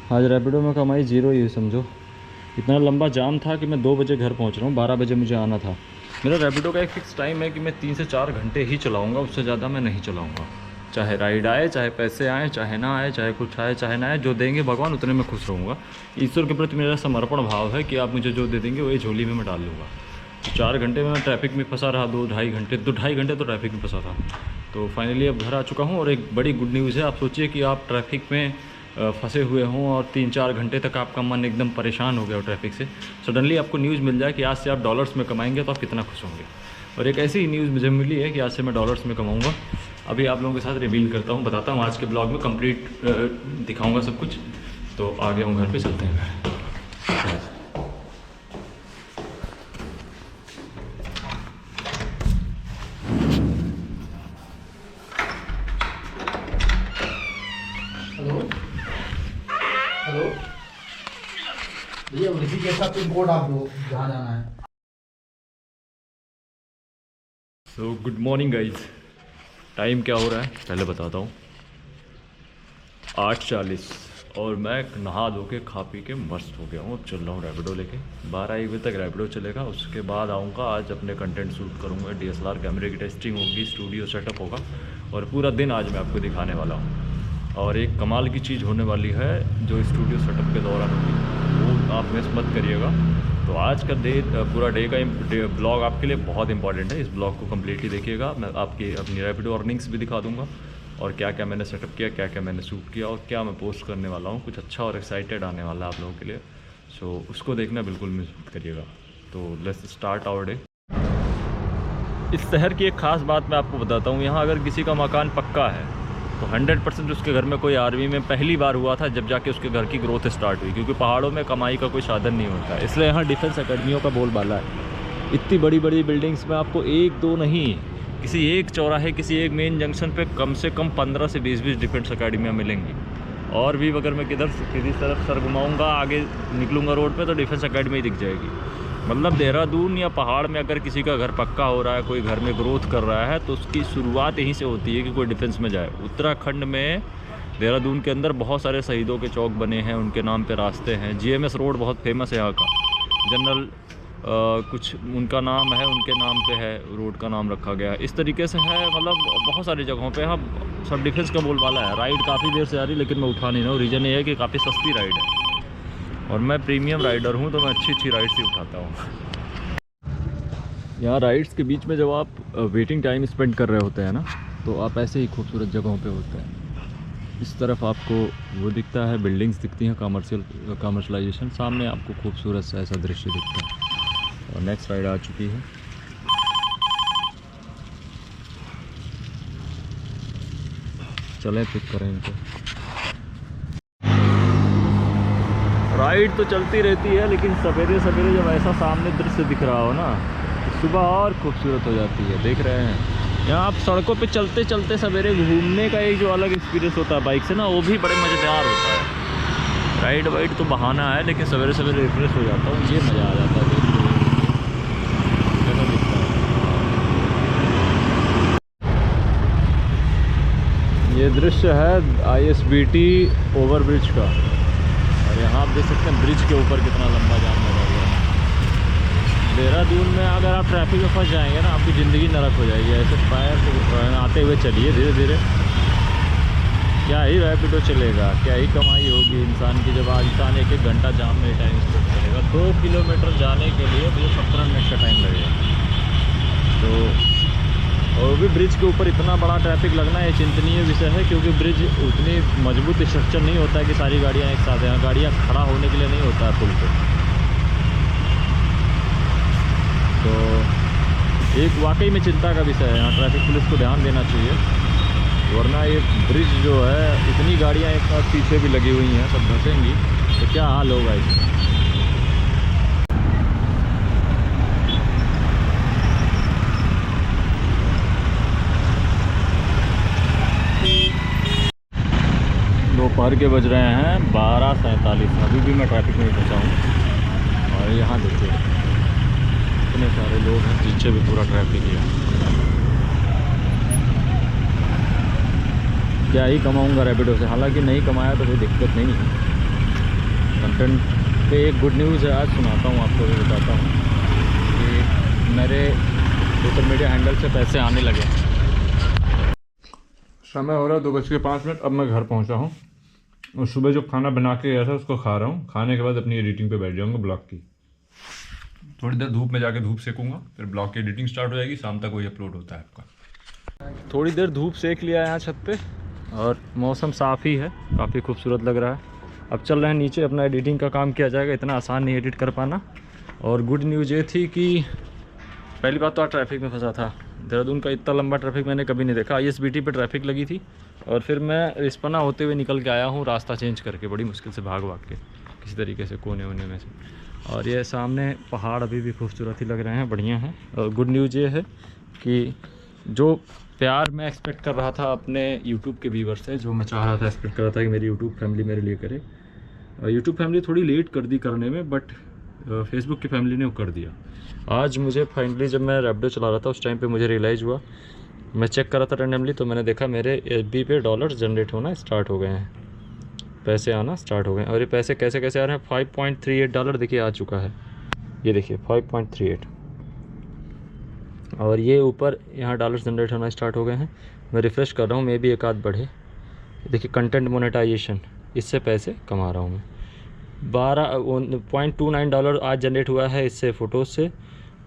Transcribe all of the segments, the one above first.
आज रैपिडो में कमाई ज़ीरो ही समझो। इतना लंबा जाम था कि मैं 2 बजे घर पहुंच रहा हूँ, 12 बजे मुझे आना था। मेरा रैपिडो का एक फ़िक्स टाइम है कि मैं 3 से 4 घंटे ही चलाऊँगा, उससे ज़्यादा मैं नहीं चलाऊँगा। चाहे राइड आए, चाहे पैसे आए, चाहे ना आए, चाहे कुछ आए, चाहे ना आए, जो देंगे भगवान उतने में खुश रहूँगा। ईश्वर के प्रति मेरा समर्पण भाव है कि आप मुझे जो दे देंगे वही झोली में मैं डाल लूँगा। 4 घंटे में मैं ट्रैफिक में फंसा रहा, 2 ढाई घंटे तो ट्रैफिक में फंसा रहा। तो फाइनली अब घर आ चुका हूँ। और एक बड़ी गुड न्यूज़ है, आप सोचिए कि आप ट्रैफिक में फंसे हुए हों और 3-4 घंटे तक आपका मन एकदम परेशान हो गया हो ट्रैफिक से। सडनली आपको न्यूज़ मिल जाए कि आज से आप डॉलर्स में कमाएंगे, तो आप कितना खुश होंगे। और एक ऐसी ही न्यूज़ मुझे मिली है कि आज से मैं डॉलर्स में कमाऊँगा। अभी आप लोगों के साथ रिवील करता हूँ, बताता हूँ आज के ब्लॉग में, कंप्लीट दिखाऊँगा सब कुछ। तो आ गया हूँ घर पर, चलते हैं घर। हेलो भैया, उसी के साथ पिन कोड आप दो जहाँ जाना है। So good morning guys. Time क्या हो रहा है पहले बताता हूँ, 8:40। और मैं नहा धो के खा पी के मस्त हो गया हूँ। अब चल रहा हूँ रैपिडो लेके, 12-1 बजे तक रैपिडो चलेगा। उसके बाद आऊँगा, आज अपने कंटेंट शूट करूँगा, DSLR कैमरे की टेस्टिंग होगी, स्टूडियो सेटअप होगा, और पूरा दिन आज मैं आपको दिखाने वाला हूँ। और एक कमाल की चीज़ होने वाली है जो स्टूडियो सेटअप के दौरान होगी, वो आप मिस मत करिएगा। तो आज का पूरा डे का ब्लॉग आपके लिए बहुत इंपॉर्टेंट है। इस ब्लॉग को कम्प्लीटली देखिएगा। मैं आपकी अपनी रैपिडो अर्निंग्स भी दिखा दूंगा, और क्या क्या मैंने सेटअप किया, क्या क्या मैंने शूट किया, और क्या मैं पोस्ट करने वाला हूँ। कुछ अच्छा और एक्साइटेड आने वाला है आप लोगों के लिए। सो उसको देखना बिल्कुल मिस मत करिएगा। तो लेट्स स्टार्ट आवर डे। इस शहर की एक ख़ास बात मैं आपको बताता हूँ, यहाँ अगर किसी का मकान पक्का है तो 100% उसके घर में कोई आर्मी में पहली बार हुआ था जब जाके उसके घर की ग्रोथ स्टार्ट हुई, क्योंकि पहाड़ों में कमाई का कोई साधन नहीं होता है। इसलिए यहाँ डिफेंस अकेडमियों का बोलबाला है। इतनी बड़ी बड़ी बिल्डिंग्स में आपको 1-2 नहीं, किसी एक चौराहे, किसी एक मेन जंक्शन पे कम से कम 15 से 20 डिफेंस अकेडमियाँ मिलेंगी। और भी अगर मैं किसी तरफ सर घुमाऊँगा, आगे निकलूँगा रोड पर, तो डिफेंस अकेडमी दिख जाएगी। मतलब देहरादून या पहाड़ में अगर किसी का घर पक्का हो रहा है, कोई घर में ग्रोथ कर रहा है, तो उसकी शुरुआत यहीं से होती है कि कोई डिफेंस में जाए। उत्तराखंड में देहरादून के अंदर बहुत सारे शहीदों के चौक बने हैं, उनके नाम पे रास्ते हैं। GMS रोड बहुत फेमस है यहाँ का, जनरल कुछ उनका नाम है, उनके नाम पे है, रोड का नाम रखा गया है। इस तरीके से है, मतलब बहुत सारी जगहों पे यहाँ सब डिफेंस का बोलबाला है। राइड काफ़ी देर से आ रही, लेकिन मैं उठा नहीं रहा हूँ। रीज़न ये है कि काफ़ी सस्ती राइड है, और मैं प्रीमियम राइडर हूँ, तो मैं अच्छी राइड्स ही उठाता हूँ। यहाँ राइड्स के बीच में जब आप वेटिंग टाइम स्पेंड कर रहे होते हैं ना, तो आप ऐसे ही खूबसूरत जगहों पे होते हैं। इस तरफ आपको वो दिखता है, बिल्डिंग्स दिखती हैं, कमर्शलाइजेशन। सामने आपको खूबसूरत सा ऐसा दृश्य दिखता है। और नेक्स्ट राइड आ चुकी है। चलें पिक करें इनको। राइड तो चलती रहती है, लेकिन सवेरे सवेरे जब ऐसा सामने दृश्य दिख रहा हो ना, तो सुबह और खूबसूरत हो जाती है। देख रहे हैं यहाँ आप सड़कों पे चलते चलते सवेरे घूमने का एक जो अलग एक्सपीरियंस होता है बाइक से ना, वो भी बड़े मज़ेदार होता है। राइड वाइड तो बहाना है, लेकिन सवेरे सवेरे रिफ्रेश हो जाता हूँ, ये मज़ा आ जाता है। ये दृश्य है ISBT ओवरब्रिज का, और यहाँ आप देख सकते हैं ब्रिज के ऊपर कितना लंबा जाम लगा हुआ है। देहरादून में अगर आप ट्रैफिक में फंस जाएंगे ना, आपकी ज़िंदगी नरक हो जाएगी। ऐसे पैर से आते हुए चलिए धीरे धीरे, क्या ही रैपिडो चलेगा, क्या ही कमाई होगी इंसान की, जब आज इंसान 1-1 घंटा जाम में टाइम स्पेंड करेगा। 2 किलोमीटर जाने के लिए मुझे 17 मिनट का टाइम लगेगा। तो और भी ब्रिज के ऊपर इतना बड़ा ट्रैफिक लगना ये चिंतनीय विषय है, क्योंकि ब्रिज उतनी मजबूत स्ट्रक्चर नहीं होता है कि सारी गाड़ियाँ एक साथ हैं। गाड़ियाँ खड़ा होने के लिए नहीं होता है पुल पे। तो एक वाकई में चिंता का विषय है, यहाँ ट्रैफिक पुलिस को ध्यान देना चाहिए, वरना ये ब्रिज जो है, इतनी गाड़ियाँ एक साथ पीछे भी लगी हुई हैं, सब धंसेंगी तो क्या हाल होगा इसमें। दोपहर के बज रहे हैं 12:47। अभी भी मैं ट्रैफिक में फंसा हूँ। और यहाँ देखिए इतने सारे लोग हैं, पीछे भी पूरा ट्रैफिक है। क्या ही कमाऊँगा रैपिडो से, हालांकि नहीं कमाया तो कोई दिक्कत नहीं है। कंटेंट पे एक गुड न्यूज़ है, आज सुनाता हूँ आपको, भी बताता हूँ कि मेरे सोशल मीडिया हैंडल से पैसे आने लगे। समय हो रहा है 2:05। अब मैं घर पहुँचा हूँ और सुबह जो खाना बना के गया था उसको खा रहा हूँ। खाने के बाद अपनी एडिटिंग पे बैठ जाऊँगा ब्लॉग की। थोड़ी देर धूप में जाके धूप सेकूँगा, फिर ब्लॉग की एडिटिंग स्टार्ट हो जाएगी। शाम तक वही अपलोड होता है आपका। थोड़ी देर धूप सेक लिया है यहाँ छत पे और मौसम साफ़ ही है, काफ़ी खूबसूरत लग रहा है। अब चल रहे हैं नीचे, अपना एडिटिंग का काम किया जाएगा। इतना आसान नहीं एडिट कर पाना। और गुड न्यूज़ ये थी कि पहली बात तो आज ट्रैफिक में फंसा था। देहरादून का इतना लंबा ट्रैफिक मैंने कभी नहीं देखा। ISBT पे ट्रैफिक लगी थी और फिर मैं रिस्पना होते हुए निकल के आया हूँ, रास्ता चेंज करके, बड़ी मुश्किल से भाग के किसी तरीके से कोने वोने में से। और ये सामने पहाड़ अभी भी खूबसूरत ही लग रहे हैं, बढ़िया हैं। और गुड न्यूज़ ये है कि जो प्यार मैं एक्सपेक्ट कर रहा था अपने यूट्यूब के व्यूवर से, जो मैं चाह रहा था, एक्सपेक्ट कर रहा था कि मेरी यूट्यूब फैमिली मेरे लिए करे, यूट्यूब फैमिली थोड़ी लेट कर दी करने में, बट फेसबुक की फैमिली ने वो कर दिया। आज मुझे फाइनली, जब मैं रैपिडो चला रहा था उस टाइम पे मुझे रियलाइज़ हुआ, मैं चेक कर रहा था रैंडमली, तो मैंने देखा मेरे FB पे डॉलर्स जनरेट होना स्टार्ट हो गए हैं, पैसे आना स्टार्ट हो गए हैं। और ये पैसे कैसे कैसे आ रहे हैं, $5.38 देखिए आ चुका है। ये देखिए 5.38, और ये ऊपर यहाँ डॉलर्स जनरेट होना स्टार्ट हो गए हैं। मैं रिफ़्रेश कर रहा हूँ, मे भी एक आध बढ़े। देखिए कंटेंट मोनेटाइजेशन, इससे पैसे कमा रहा हूँ मैं। $12.29 आज जनरेट हुआ है इससे, फ़ोटोज़ से।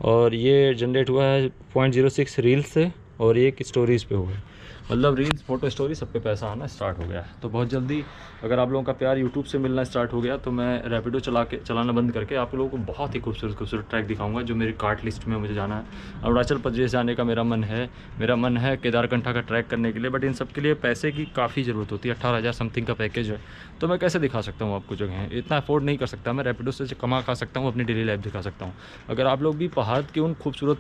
और ये जनरेट हुआ है 0.06 रील्स से, और एक स्टोरीज़ पे हुआ है। मतलब रील्स, फोटो, स्टोरी सब पे पैसा आना स्टार्ट हो गया है। तो बहुत जल्दी अगर आप लोगों का प्यार यूट्यूब से मिलना स्टार्ट हो गया तो मैं रैपिडो चलाना बंद करके आप लोगों को बहुत ही खूबसूरत ट्रैक दिखाऊंगा जो मेरी कार्ट लिस्ट में मुझे जाना है। अरुणाचल प्रदेश जाने का मेरा मन है केदारकंठा का ट्रैक करने के लिए, बट इन सब के लिए पैसे की काफ़ी ज़रूरत होती है। 18,000 समथिंग का पैकेज है, तो मैं कैसे दिखा सकता हूँ आपको जगह, इतना अफोर्ड नहीं कर सकता। मैं रैपिडो से कमा खा सकता हूँ, अपनी डेली लाइफ दिखा सकता हूँ। अगर आप लोग भी पहाड़ की उन खूबसूरत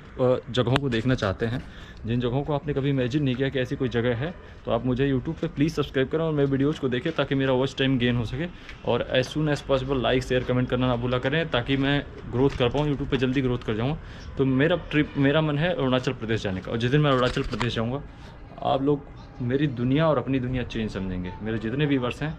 जगहों को देखना चाहते हैं, जिन जगहों को आपने कभी इमेजिन नहीं किया कि ऐसी कोई जगह है, तो आप मुझे यूट्यूब पे प्लीज़ सब्सक्राइब करें और मेरे वीडियोज़ को देखें, ताकि मेरा वॉच टाइम गेन हो सके। और as soon as possible like, share, comment करना ना भूला करें, ताकि मैं ग्रोथ कर पाऊँ, यूट्यूब पे जल्दी ग्रोथ कर जाऊँ। तो मेरा मन है अरुणाचल प्रदेश जाने का, और जिस दिन मैं अरुणाचल प्रदेश जाऊँगा, आप लोग मेरी दुनिया और अपनी दुनिया चेंज समझेंगे। मेरे जितने व्यूअर्स हैं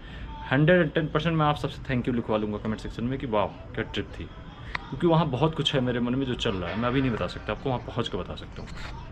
110% मैं आप सबसे थैंक यू लिखवा लूँगा कमेंट सेक्शन में कि वाह क्या ट्रिप थी। क्योंकि वहाँ बहुत कुछ है मेरे मन में जो चल रहा है, मैं अभी नहीं बता सकता आपको, वहाँ पहुँच कर बता सकता हूँ।